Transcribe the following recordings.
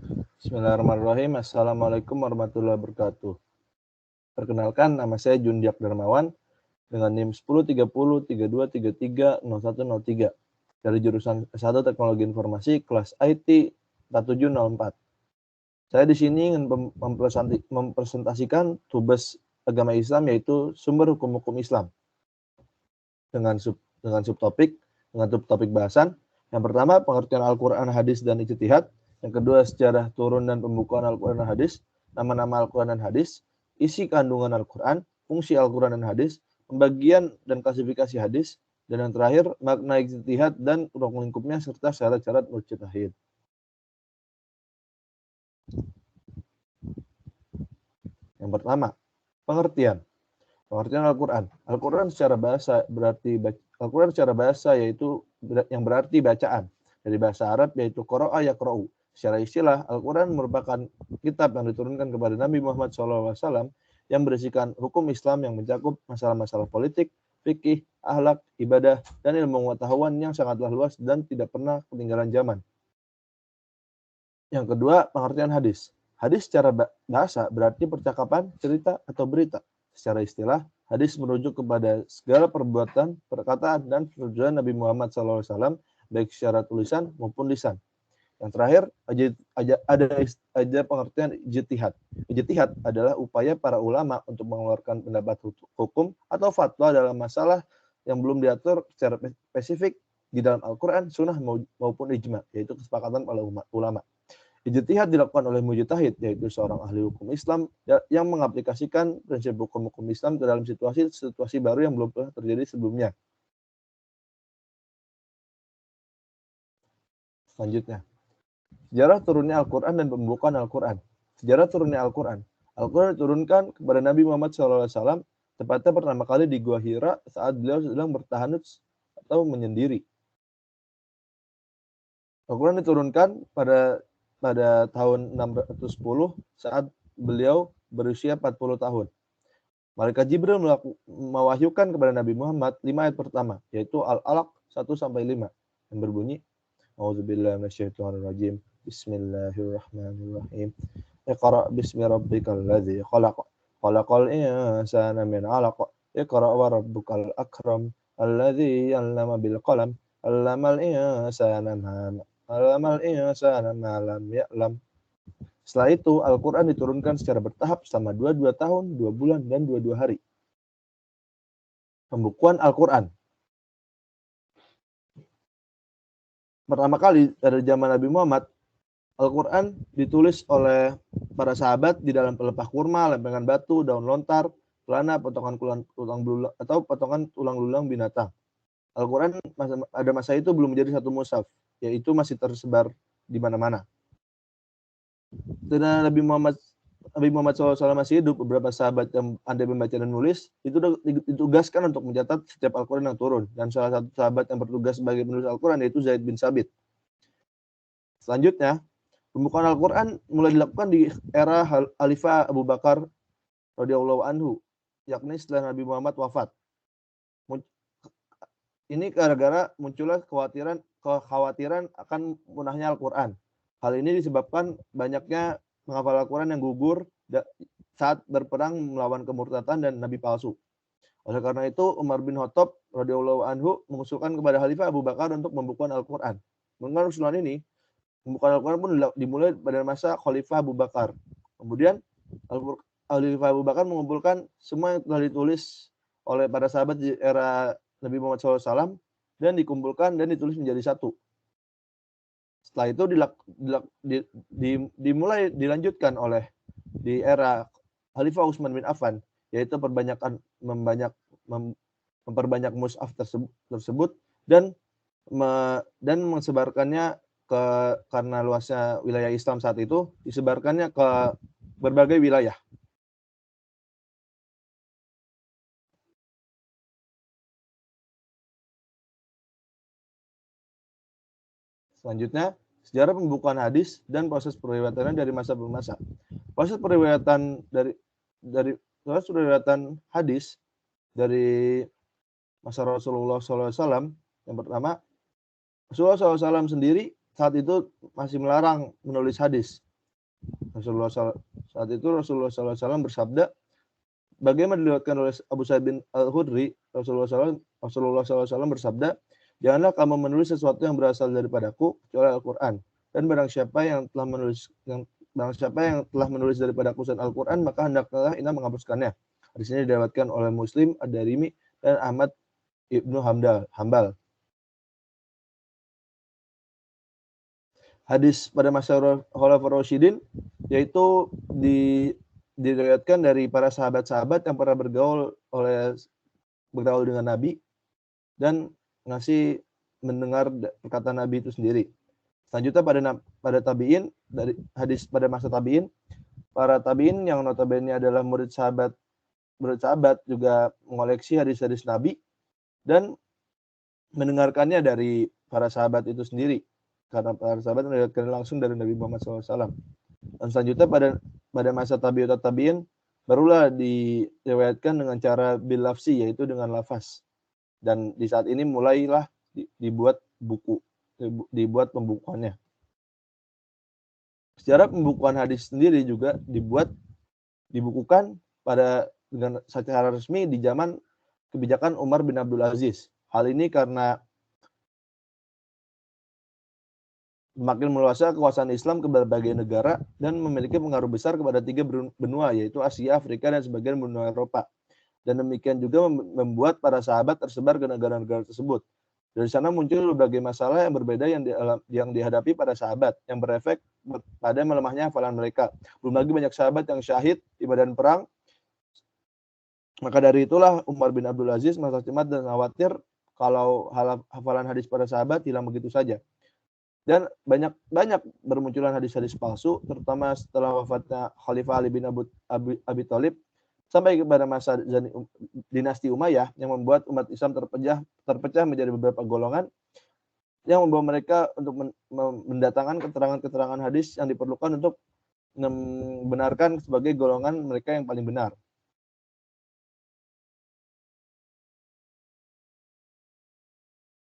Bismillahirrahmanirrahim. Assalamualaikum warahmatullahi wabarakatuh. Perkenalkan, nama saya Jundiak Darmawan dengan NIM 103032330103 dari jurusan S1 Teknologi Informasi kelas IT 4704. Saya di sini ingin mempresentasikan tugas agama Islam, yaitu sumber hukum-hukum Islam dengan subtopik bahasan. Yang pertama, pengertian Al-Quran, hadis, dan ijtihad. Yang kedua, sejarah turun dan pembukaan Al-Quran dan hadis, nama-nama Al-Quran dan hadis, isi kandungan Al-Quran, fungsi Al-Quran dan hadis, pembagian dan klasifikasi hadis, dan yang terakhir, makna ijtihad dan ruang lingkupnya serta syarat-syarat mujtahid. Yang pertama, pengertian Al-Quran. Al-Quran secara bahasa yaitu yang berarti bacaan. Dari bahasa Arab yaitu qara'a yaqra'u. Secara istilah, Al-Quran merupakan kitab yang diturunkan kepada Nabi Muhammad SAW yang berisikan hukum Islam yang mencakup masalah-masalah politik, fikih, akhlak, ibadah, dan ilmu pengetahuan yang sangatlah luas dan tidak pernah ketinggalan zaman. Yang kedua, pengertian hadis. Hadis secara bahasa berarti percakapan, cerita, atau berita. Secara istilah, hadis merujuk kepada segala perbuatan, perkataan, dan perjuangan Nabi Muhammad SAW, baik secara tulisan maupun lisan. Yang terakhir, ada pengertian ijtihad. Ijtihad adalah upaya para ulama untuk mengeluarkan pendapat hukum atau fatwa dalam masalah yang belum diatur secara spesifik di dalam Al-Quran, Sunnah maupun ijma, yaitu kesepakatan para ulama. Ijtihad dilakukan oleh mujtahid, yaitu seorang ahli hukum Islam yang mengaplikasikan prinsip hukum-hukum Islam ke dalam situasi baru yang belum pernah terjadi sebelumnya. Selanjutnya, sejarah turunnya Al-Quran dan pembukaan Al-Quran. Sejarah turunnya Al-Quran. Al-Quran diturunkan kepada Nabi Muhammad SAW tepatnya pertama kali di Gua Hira saat beliau sedang bertahanut atau menyendiri. Al-Quran diturunkan pada tahun 610 saat beliau berusia 40 tahun. Malaikat Jibril mewahyukan kepada Nabi Muhammad 5 ayat pertama, yaitu Al-Alaq 1-5 yang berbunyi, A'udzubillahi minasyaitonirrajim. Bismillahirrahmanirrahim. Iqra bismi rabbikal ladzi khalaq. Khalaqal insana min 'alaq. Iqra wa rabbukal akram. Alladzi 'allama bil qalam. 'Allamal insana ma lam ya'lam. Setelah itu, Al-Quran diturunkan secara bertahap selama 22 tahun, 2 bulan, dan 22 hari. Pembukuan Al-Quran. Pertama kali dari zaman Nabi Muhammad, Al-Quran ditulis oleh para sahabat di dalam pelepah kurma, lempengan batu, daun lontar, pelana, potongan tulang belulang binatang. Al-Quran pada masa itu belum menjadi satu mushaf, yaitu masih tersebar di mana-mana. Setelah Nabi Muhammad SAW masih hidup, beberapa sahabat yang pandai membaca dan menulis itu ditugaskan untuk mencatat setiap Al-Quran yang turun. Dan salah satu sahabat yang bertugas sebagai penulis Al-Quran yaitu Zaid bin Sabit. Selanjutnya, pembukaan Al-Quran mulai dilakukan di era Khalifah Abu Bakar radhiyallahu anhu, yakni setelah Nabi Muhammad wafat. Ini gara-gara munculnya kekhawatiran akan punahnya Al-Quran. Hal ini disebabkan banyaknya penghafal Al-Quran yang gugur saat berperang melawan kemurtatan dan nabi palsu. Oleh karena itu, Umar bin Khattab radhiyallahu anhu mengusulkan kepada Khalifah Abu Bakar untuk membukukan Al-Quran. Mengenai usulan ini, pembukaan Al-Quran pun dimulai pada masa Khalifah Abu Bakar. Kemudian Khalifah Abu Bakar mengumpulkan semua yang telah ditulis oleh para sahabat di era Nabi Muhammad SAW dan dikumpulkan dan ditulis menjadi satu. Setelah itu dilanjutkan oleh di era Khalifah Utsman bin Affan, yaitu memperbanyak mushaf tersebut dan mensebarkannya karena luasnya wilayah Islam saat itu, disebarkannya ke berbagai wilayah. Selanjutnya, sejarah pembukaan hadis dan proses periwayatannya dari masa ke masa. Proses periwayatan proses periwayatan hadis dari masa Rasulullah SAW, yang pertama, Rasulullah SAW sendiri saat itu masih melarang menulis hadis. Saat itu Rasulullah SAW bersabda, bagaimana diriwayatkan oleh Abu Sa'id bin Al-Khudri, Rasulullah SAW bersabda, janganlah kamu menulis sesuatu yang berasal daripadaku kecuali Al-Quran. Dan barang siapa yang telah menulis daripadaku dan Al-Quran, maka hendaklah ia menghapuskannya. Hadis ini diriwayatkan oleh Muslim, Ad-Darimi, dan Ahmad Ibnu Hambal. Hadis pada masa Khulafaur Rasyidin yaitu diriwayatkan dari para sahabat-sahabat yang pernah bergaul dengan Nabi dan mendengar perkataan Nabi itu sendiri. Selanjutnya pada tabi'in, dari hadis pada masa tabi'in, para tabi'in yang notabene adalah murid sahabat juga mengoleksi hadis-hadis Nabi dan mendengarkannya dari para sahabat itu sendiri, karena para sahabat mendapatkan langsung dari Nabi Muhammad SAW. Dan selanjutnya pada masa tabi'in barulah diriwayatkan dengan cara bil lafzi, yaitu dengan lafaz. Dan di saat ini mulailah dibuat pembukuannya. Secara pembukuan hadis sendiri juga dibukukan dengan secara resmi di zaman kebijakan Umar bin Abdul Aziz. Hal ini karena semakin meluasnya kekuasaan Islam ke berbagai negara dan memiliki pengaruh besar kepada 3 benua, yaitu Asia, Afrika, dan sebagian benua Eropa. Dan demikian juga membuat para sahabat tersebar ke negara-negara tersebut. Dari sana muncul berbagai masalah yang berbeda yang dihadapi para sahabat, yang berefek pada melemahnya hafalan mereka. Belum lagi banyak sahabat yang syahid di medan perang. Maka dari itulah Umar bin Abdul Aziz merasa cemas dan khawatir kalau hafalan hadis para sahabat hilang begitu saja. Dan banyak bermunculan hadis-hadis palsu, terutama setelah wafatnya Khalifah Ali bin Abi Thalib sampai kepada masa dinasti Umayyah, yang membuat umat Islam terpecah menjadi beberapa golongan, yang membawa mereka untuk mendatangkan keterangan-keterangan hadis yang diperlukan untuk membenarkan sebagai golongan mereka yang paling benar.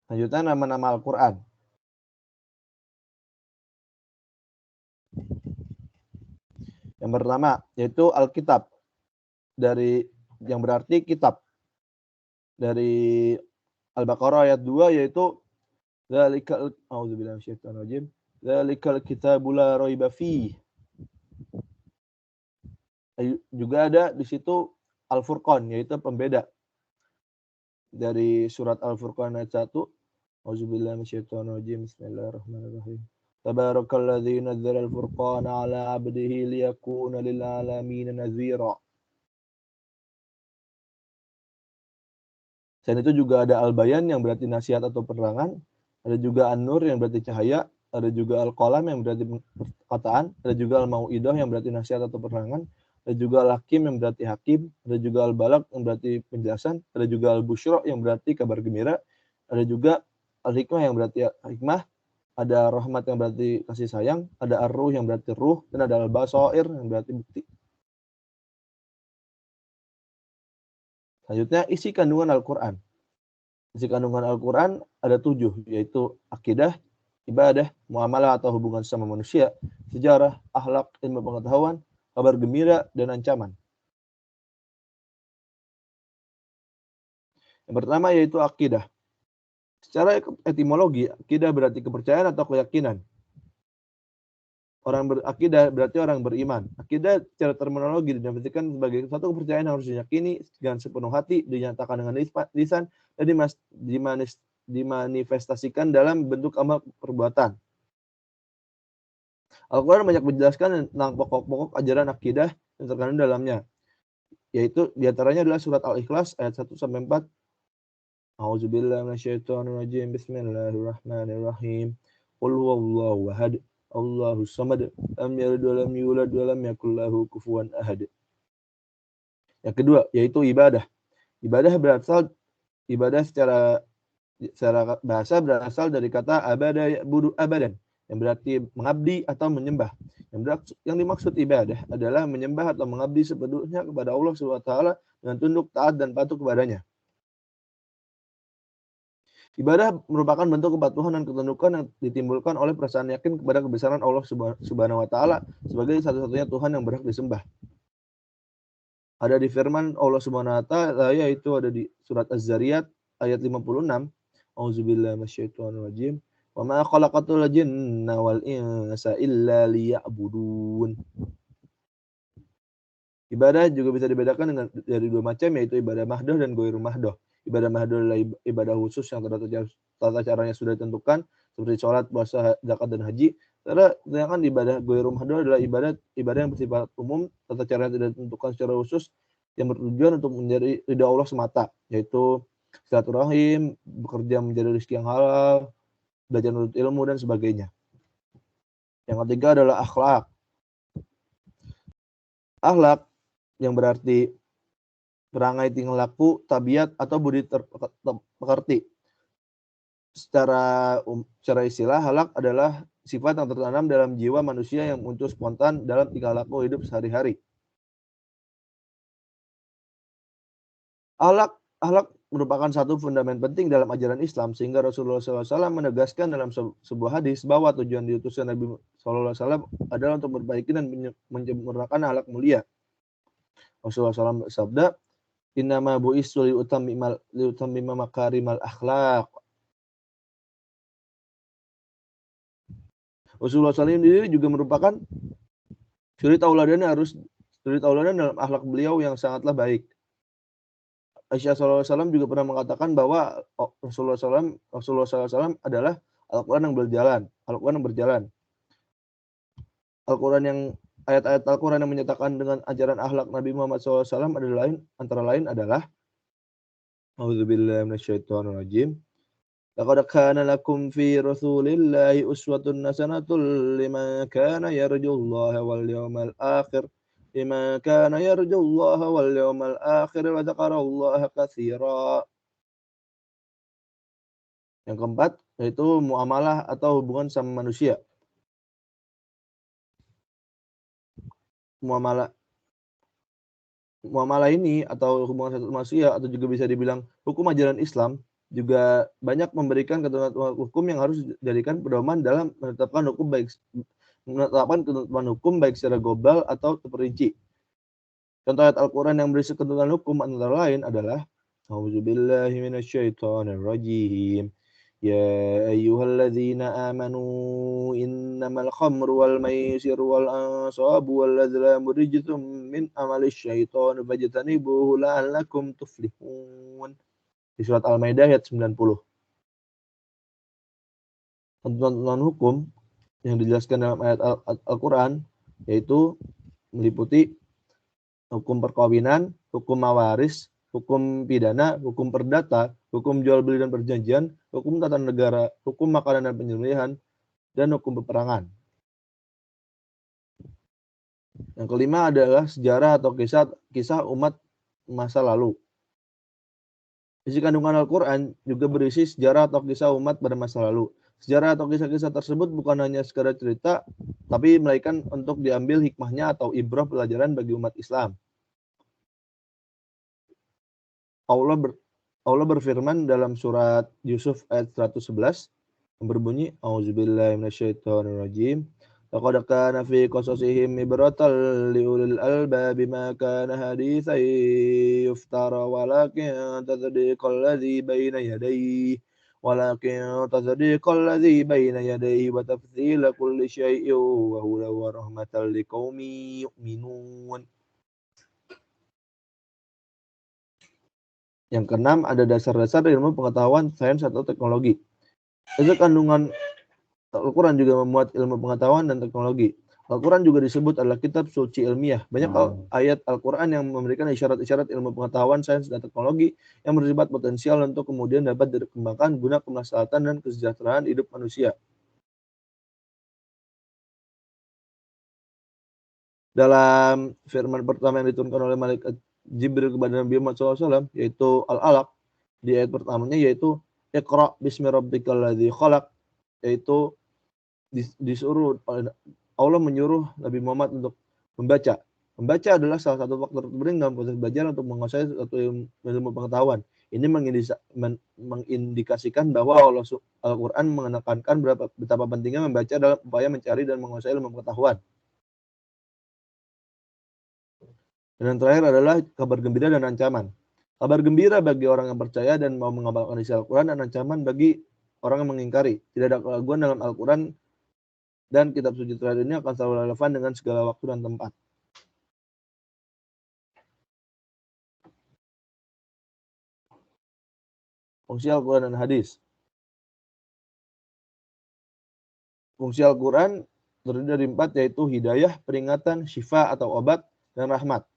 Selanjutnya nama-nama Al-Quran. Yang pertama yaitu Alkitab, yang berarti kitab. Dari Al-Baqarah ayat 2 yaitu Dzalikal kitabu la raiba fiih. Juga ada di situ Al-Furqan, yaitu pembeda. Dari surat Al-Furqan ayat 1. Auzubillahi minasyaitonirrajim. Bismillahirrahmanirrahim. Tabarakalladzi nazzala al-furqana 'ala 'abdihi liyakuna lil 'alamin nazira. Selain itu juga ada Al-Bayan yang berarti nasihat atau penerangan, ada juga An-Nur yang berarti cahaya, ada juga Al-Qalam yang berarti perkataan, ada juga Al-Mau'idah yang berarti nasihat atau penerangan, ada juga Al-Hakim yang berarti hakim, ada juga Al-Balagh yang berarti penjelasan, ada juga Al-Busyra yang berarti kabar gembira, ada juga Al-Hikmah yang berarti hikmah, ada Rahmat yang berarti kasih sayang, ada Ar-Ruh yang berarti ruh, dan ada Al-Basair yang berarti bukti. Selanjutnya, isi kandungan Al-Quran. Isi kandungan Al-Quran ada 7, yaitu akidah, ibadah, muamalah atau hubungan sama manusia, sejarah, akhlak, ilmu pengetahuan, kabar gembira, dan ancaman. Yang pertama yaitu akidah. Secara etimologi, akidah berarti kepercayaan atau keyakinan. Orang berakidah berarti orang beriman. Akidah secara terminologi didefinisikan sebagai suatu kepercayaan yang harus diyakini dengan sepenuh hati, dinyatakan dengan lisan, dan dimanifestasikan dalam bentuk amal perbuatan. Al-Quran banyak menjelaskan tentang pokok-pokok ajaran akidah yang terkandung dalamnya. Yaitu diantaranya adalah surat Al-Ikhlas ayat 1-4. A'udzubillahi minasyaitonirrajim. Bismillahirrahmanirrahim. Qul huwallahu ahad. Allahus samad, lam yalid wa lam yulad wa lam yakul lahu kufuwan ahad. Yang kedua yaitu ibadah. Ibadah secara bahasa berasal dari kata abada ya'budu abadan, yang berarti mengabdi atau menyembah. Yang dimaksud ibadah adalah menyembah atau mengabdi sepenuhnya kepada Allah Subhanahu wa taala dengan tunduk, taat, dan patuh kepadanya. Ibadah merupakan bentuk kepatuhan dan ketundukan yang ditimbulkan oleh perasaan yakin kepada kebesaran Allah Subhanahu wa taala sebagai satu-satunya Tuhan yang berhak disembah. Ada di firman Allah Subhanahu wa taala, yaitu ada di surat Az-Zariyat ayat 56. Auzubillahi minasyaitonir rajim. Wa ma khalaqatul jinna wal insa illa liya'budun. Ibadah juga bisa dibedakan dengan dari dua macam, yaitu ibadah mahdoh dan ghairu mahdoh. Ibadah mahdoh adalah ibadah khusus yang tata caranya sudah ditentukan, seperti sholat, puasa, zakat, dan haji. Sedangkan ibadah ghairu mahdoh adalah ibadah yang bersifat umum, tata caranya tidak ditentukan secara khusus, yang bertujuan untuk menjadi ridha Allah semata, yaitu silaturahim, bekerja menjadi rezeki yang halal, belajar menuntut ilmu, dan sebagainya. Yang ketiga adalah akhlak. Akhlak yang berarti perangai, tingkah laku, tabiat, atau budi pekerti. Secara istilah, akhlak adalah sifat yang tertanam dalam jiwa manusia yang muncul spontan dalam tingkah laku hidup sehari-hari. Akhlak merupakan satu fundament penting dalam ajaran Islam, sehingga Rasulullah SAW menegaskan dalam sebuah hadis bahwa tujuan diutusnya Nabi SAW adalah untuk memperbaiki dan menyempurnakan akhlak mulia. Rasulullah SAW bersabda, "Innama bu'istu liutammima makarimal akhlaq." Rasulullah SAW sendiri juga merupakan suri tauladan dalam akhlak beliau yang sangatlah baik. Aisyah SAW juga pernah mengatakan bahwa Rasulullah SAW adalah Al-Quran yang berjalan. Ayat-ayat Al-Quran yang menyatakan dengan ajaran akhlak Nabi Muhammad SAW antara lain adalah A'udzubillahi minasyaitonir rajim. Laqad kana lakum fi Rasulillahi uswatun hasanatun liman kana yarjullaha wal yawmal akhir. Liman kana yarjullaha wal yawmal akhir wa dzakarallaha katsira. Yang keempat yaitu muamalah atau hubungan sama manusia. Muamalah ini atau hubungan satu manusia, atau juga bisa dibilang hukum ajaran Islam, juga banyak memberikan ketentuan hukum yang harus dijadikan pedoman dalam menetapkan ketentuan hukum baik secara global atau terperinci. Contoh ayat Al-Quran yang berisi ketentuan hukum antara lain adalah A'udzubillahi minasyaitonirrajim. Ya ayyuhalladzina amanu innamal khamru wal maisiru wal ansabu wal azlamu rijzum min amalis syaitan fajtanibuhu la'allakum tuflihun. Di surat Al-Maidah ayat 90. Ketentuan hukum yang dijelaskan dalam ayat Al-Quran yaitu meliputi hukum perkawinan, hukum mawaris, hukum pidana, hukum perdata, hukum jual beli dan perjanjian, hukum tata negara, hukum makanan dan penyembelihan, dan hukum peperangan. Yang kelima adalah sejarah atau kisah umat masa lalu. Isi kandungan Al-Quran juga berisi sejarah atau kisah umat pada masa lalu. Sejarah atau kisah-kisah tersebut bukan hanya sekadar cerita, tapi melainkan untuk diambil hikmahnya atau ibrah pelajaran bagi umat Islam. Allah berfirman dalam surat Yusuf ayat 111 yang berbunyi A'udzubillahi minasyaitonirrajim. Laqad kana fi qasasihim ibratal liulil albab ma kana haditsan yuftara walakin tasdiqal ladzi baina yadayhi wa tafsila kulli syai'in wa hudan wa rahmatan liqaumin yu'minun. Yang keenam, ada dasar-dasar ilmu pengetahuan, sains, atau teknologi. Isi kandungan Al-Quran juga memuat ilmu pengetahuan dan teknologi. Al-Quran juga disebut adalah kitab suci ilmiah. Banyak ayat Al-Quran yang memberikan isyarat-isyarat ilmu pengetahuan, sains, dan teknologi yang bersifat potensial untuk kemudian dapat dikembangkan guna kemaslahatan dan kesejahteraan hidup manusia. Dalam firman pertama yang diturunkan oleh malaikat Jibril kepada Nabi Muhammad SAW, yaitu Al-Alaq, di ayat pertamanya yaitu Iqra bismi rabbikal ladzi khalaq, yaitu disuruh Allah menyuruh Nabi Muhammad untuk membaca. Membaca adalah salah satu faktor penting dalam proses belajar untuk menguasai suatu ilmu pengetahuan. Ini mengindikasikan bahwa Al-Quran menekankan betapa pentingnya membaca dalam upaya mencari dan menguasai ilmu pengetahuan. Dan yang terakhir adalah kabar gembira dan ancaman. Kabar gembira bagi orang yang percaya dan mau mengamalkan isi Al-Quran, dan ancaman bagi orang yang mengingkari. Tidak ada keraguan dalam Al-Quran dan kitab suci terakhir ini akan selalu relevan dengan segala waktu dan tempat. Fungsi Al-Quran dan hadis. Fungsi Al-Quran terdiri dari 4, yaitu hidayah, peringatan, syifa atau obat, dan rahmat.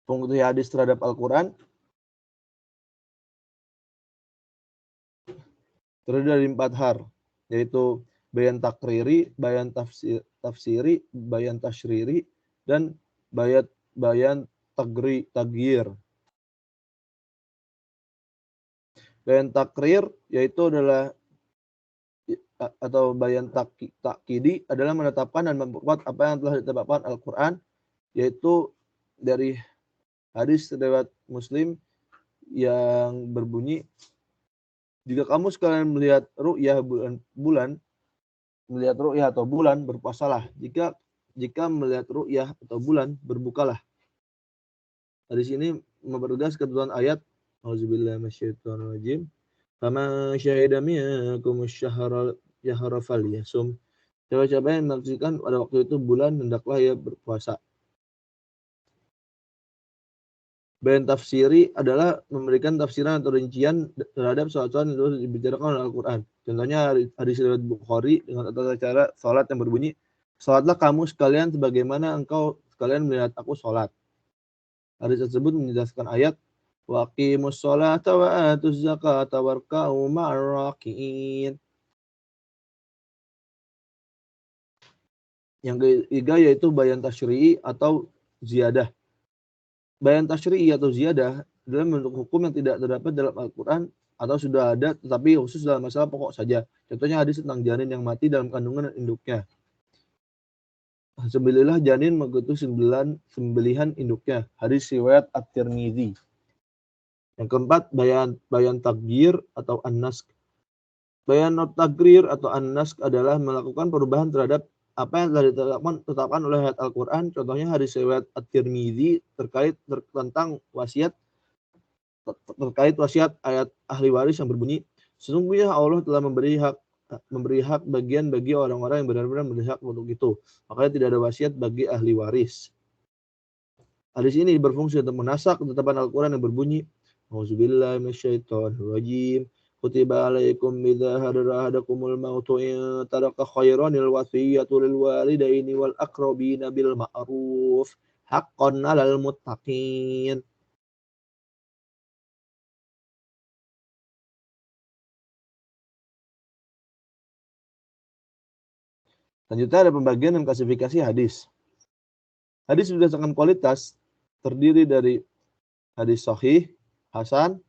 Fungsi hadis terhadap Al-Quran terdiri dari 4 hal, yaitu bayan takriri, bayan tafsiri, bayan tasyriri, dan bayan tagyir. Bayan takrir yaitu adalah atau bayan takkidi adalah menetapkan dan memperkuat apa yang telah ditetapkan Al-Quran, yaitu dari hadis riwayat Muslim yang berbunyi, jika kamu sekalian melihat ru'yah bulan, melihat ru'yah atau bulan, berpuasalah. Jika melihat ru'yah atau bulan, berbukalah. Hadis ini mempertegas ketentuan ayat Auzubillahi minasyaitonirrajim. Faman syahida minkum asy-syahra falyasum. Siapa yang menyaksikan pada waktu itu bulan, hendaklah ia berpuasa. Bayan tafsiri adalah memberikan tafsiran atau rincian terhadap soal-soal yang telah dibicarakan oleh Al-Quran. Contohnya hadis riwayat Bukhari dengan tata cara salat yang berbunyi, salatlah kamu sekalian sebagaimana engkau sekalian melihat aku salat. Hadis tersebut menjelaskan ayat waqimus sholata wa atuz zakata warka'u ma'ar raki'in. Yang ketiga yaitu bayan tasyri'i atau ziyadah. Bayan tasyri'i atau ziyadah adalah bentuk hukum yang tidak terdapat dalam Al-Quran atau sudah ada tetapi khusus dalam masalah pokok saja. Contohnya hadis tentang janin yang mati dalam kandungan dan induknya. Sembelihlah janin mengikuti sembelihan induknya. Hadis riwayat At-Tirmidzi. Yang keempat, bayan tagyir atau an-nask. Bayan takrir atau an-nask adalah melakukan perubahan terhadap apa yang telah ditetapkan oleh ayat Al-Quran. Contohnya hadis riwayat At-Tirmidzi tentang wasiat, terkait wasiat ayat ahli waris yang berbunyi, sesungguhnya Allah telah memberi hak bagian bagi orang-orang yang benar-benar berhak untuk itu. Makanya tidak ada wasiat bagi ahli waris. Hadis ini berfungsi untuk menasak ketetapan Al-Quran yang berbunyi, Auzubillahi minasyaitonirrajim. Kutiba alaikum idza hadara ahadakumul mautu in taraka khairanil wasiyatu lil walidaini wal aqrabina bil ma'ruf haqqan 'alal muttaqin. Selanjutnya ada pembagian dan klasifikasi hadis. Hadis berdasarkan kualitas terdiri dari hadis sahih, hasan,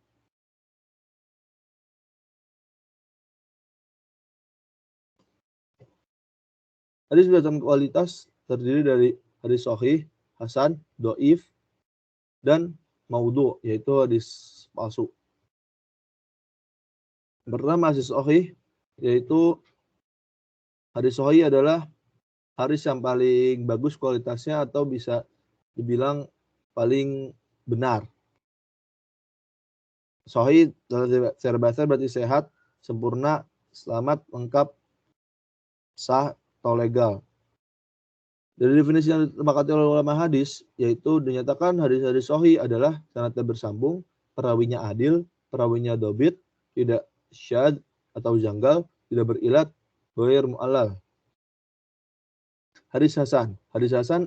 hadis berdasarkan kualitas terdiri dari hadis sahih, hasan, dhaif, dan maudhu, yaitu hadis palsu. Pertama hadis sahih, yaitu hadis sahih adalah hadis yang paling bagus kualitasnya atau bisa dibilang paling benar. Sahih secara bahasa berarti sehat, sempurna, selamat, lengkap, sah, atau legal. Dari definisi yang disepakati oleh ulama hadis, yaitu dinyatakan hadis-hadis sahih adalah sanadnya bersambung, perawinya adil, perawinya dobit, tidak syad atau janggal, tidak berilat, ghair mu'allal. Hadis hasan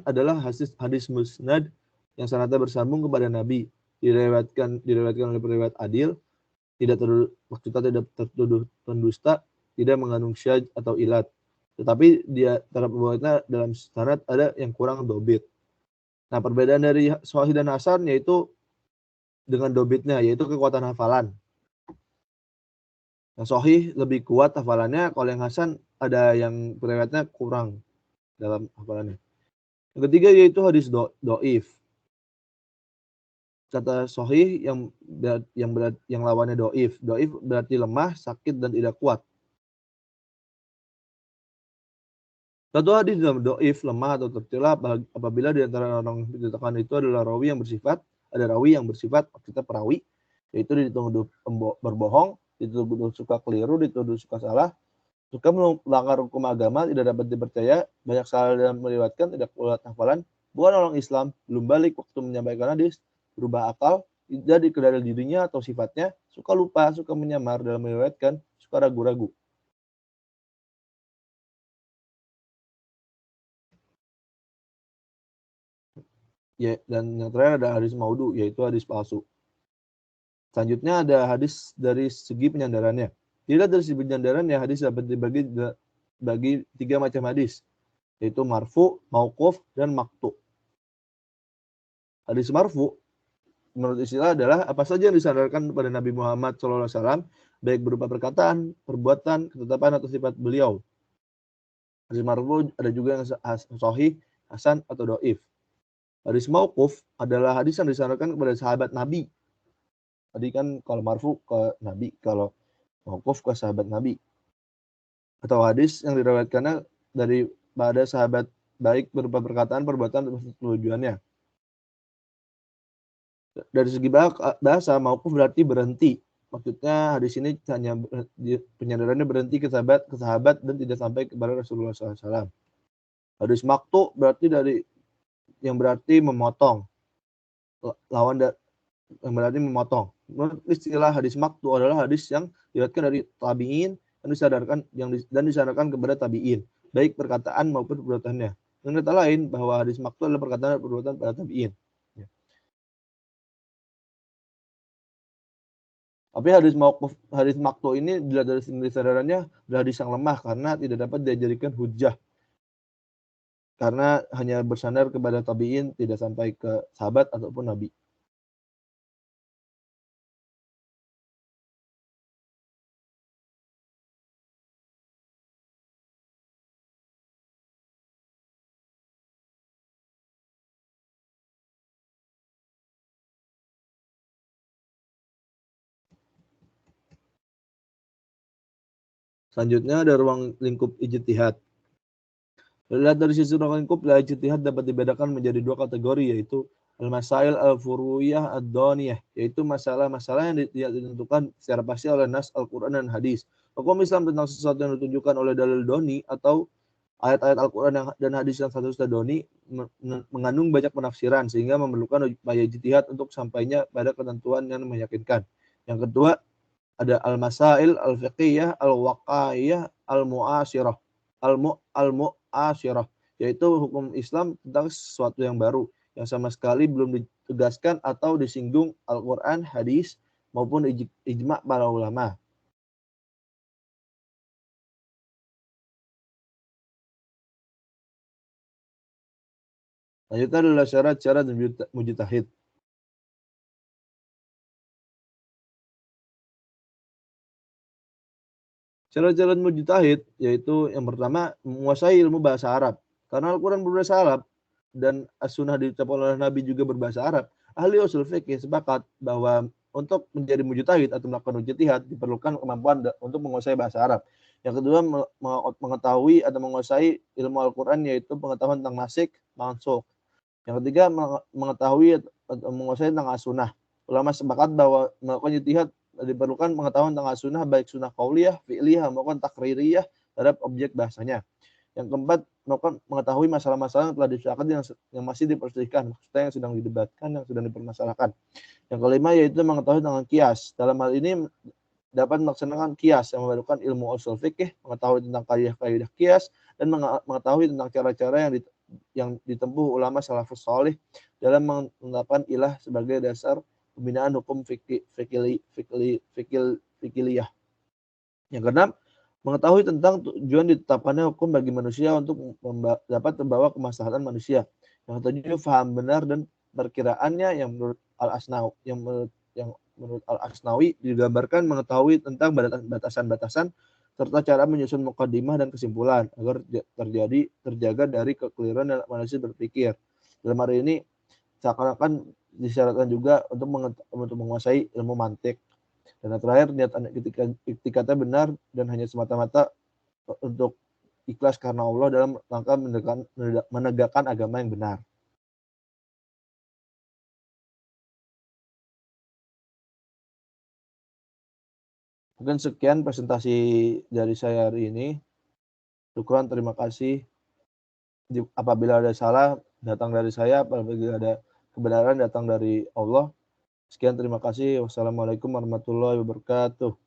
adalah hadis musnad yang sanadnya bersambung kepada Nabi, diriwayatkan oleh periwayat adil, tidak tertuduh pendusta, tidak mengandung syad atau ilat. Tetapi dia terdapat dalam sanad ada yang kurang dobit. Nah, perbedaan dari sahih dan hasan yaitu dengan dobitnya, yaitu kekuatan hafalan. Yang sahih lebih kuat hafalannya, kalau yang hasan ada yang periwayatnya kurang dalam hafalannya. Yang ketiga yaitu hadis doif. Kata sahih yang lawannya doif. Doif berarti lemah, sakit dan tidak kuat. Satu hadis dalam doif, lemah atau tercela apabila di antara orang yang ditekan itu adalah rawi yang bersifat kita perawi, yaitu dituduh berbohong, dituduh suka keliru, dituduh suka salah, suka melanggar hukum agama, tidak dapat dipercaya, banyak salah dalam meriwayatkan, tidak kuat hafalan, bukan orang Islam, belum balik waktu menyampaikan hadis, berubah akal, jadi dari dirinya atau sifatnya, suka lupa, suka menyamar dalam meriwayatkan, suka ragu-ragu. Ya, dan yang terakhir ada hadis maudhu, yaitu hadis palsu. Selanjutnya ada hadis dari segi penyandarannya. Dilihat dari segi penyandarannya, hadis dapat dibagi 3 macam hadis, yaitu marfu, mauquf, dan maqtu. Hadis marfu menurut istilah adalah apa saja yang disandarkan kepada Nabi Muhammad SAW, baik berupa perkataan, perbuatan, ketetapan atau sifat beliau. Hadis marfu ada juga yang sahih, hasan atau doif. Hadis mauquf adalah hadis yang disandarkan kepada sahabat Nabi. Tadi kan kalau marfu ke Nabi, kalau mauquf ke sahabat Nabi. Atau hadis yang diriwayatkannya dari pada sahabat baik berupa perkataan, perbuatan, dan tujuannya. Dari segi bahasa, mauquf berarti berhenti. Maksudnya hadis ini hanya penyandarannya berhenti ke sahabat dan tidak sampai kepada Rasulullah SAW. Hadis maqtu berarti berarti memotong. Yang berarti memotong. Menurut istilah hadis maqtu adalah hadis yang diriwayatkan dari tabi'in dan disadarkan kepada tabi'in, baik perkataan maupun perbuatannya. Dengan kata lain bahwa hadis maqtu adalah perkataan dan perbuatan pada tabi'in. Tapi hadis maqtu ini dilihat dari segi kesadarannya adalah hadis yang lemah karena tidak dapat dijadikan hujjah. Karena hanya bersandar kepada tabi'in, tidak sampai ke sahabat ataupun nabi. Selanjutnya ada ruang lingkup ijtihad. Dilihat dari sisi ruang lingkup, ijtihad dapat dibedakan menjadi 2 kategori, yaitu al-masail al-furuyah ad-doniyah, yaitu masalah-masalah yang tidak ditentukan secara pasti oleh nas Al-Quran dan hadis. Hukum Islam tentang sesuatu yang ditunjukkan oleh dalil doni atau ayat-ayat Al-Quran dan hadis yang satu doni mengandung banyak penafsiran sehingga memerlukan upaya ijtihad untuk sampainya pada ketentuan yang meyakinkan. Yang kedua, ada al-masail al-fiqhiyah al-waqaiyah al-mu'asyirah. Al-mu'asyirah, yaitu hukum Islam tentang sesuatu yang baru yang sama sekali belum ditegaskan atau disinggung Al-Quran, hadis maupun ijma' para ulama. Selanjutnya adalah syarat-syarat mujtahid. Syarat-syarat mujtahid yaitu yang pertama menguasai ilmu bahasa Arab. Karena Al-Quran berbahasa Arab dan as-sunnah diucapkan oleh Nabi juga berbahasa Arab. Ahli usul fikih sepakat bahwa untuk menjadi mujtahid atau melakukan ijtihad diperlukan kemampuan untuk menguasai bahasa Arab. Yang kedua mengetahui atau menguasai ilmu Al-Quran yaitu pengetahuan tentang nasikh, mansukh. Yang ketiga mengetahui atau menguasai tentang as-sunnah. Ulama sepakat bahwa melakukan ijtihad diperlukan pengetahuan tentang as-sunnah baik sunnah qauliyah, fi'liyah maupun takririyah terhadap objek bahasanya. Yang keempat, mengetahui masalah-masalah yang telah disepakati yang masih diperselisihkan, maksudnya yang sedang didebatkan, yang sedang dipermasalahkan. Yang kelima yaitu mengetahui tentang kias. Dalam hal ini dapat melaksanakan kias yang memerlukan ilmu usul fikih, mengetahui tentang kaidah-kaidah kias dan mengetahui tentang cara-cara yang ditempuh ulama salafus salih dalam menetapkan ilah sebagai dasar pembinaan hukum fikiliyah. Yang keenam, mengetahui tentang tujuan ditetapkannya hukum bagi manusia untuk dapat membawa kemaslahatan manusia. Yang ketujuh, faham benar dan perkiraannya yang menurut Al-Asnawi digambarkan mengetahui tentang batasan-batasan serta cara menyusun mukadimah dan kesimpulan agar terjaga dari kekeliruan dalam analisis berpikir. Dalam hari ini seakan-akan disyaratkan juga untuk menguasai ilmu mantik. Dan yang terakhir, niat iktikadnya benar dan hanya semata-mata untuk ikhlas karena Allah dalam rangka menegakkan agama yang benar. Mungkin sekian presentasi dari saya hari ini. Syukran, terima kasih. Apabila ada salah, datang dari saya. Apabila ada kebenaran, datang dari Allah. Sekian, terima kasih. Wassalamualaikum warahmatullahi wabarakatuh.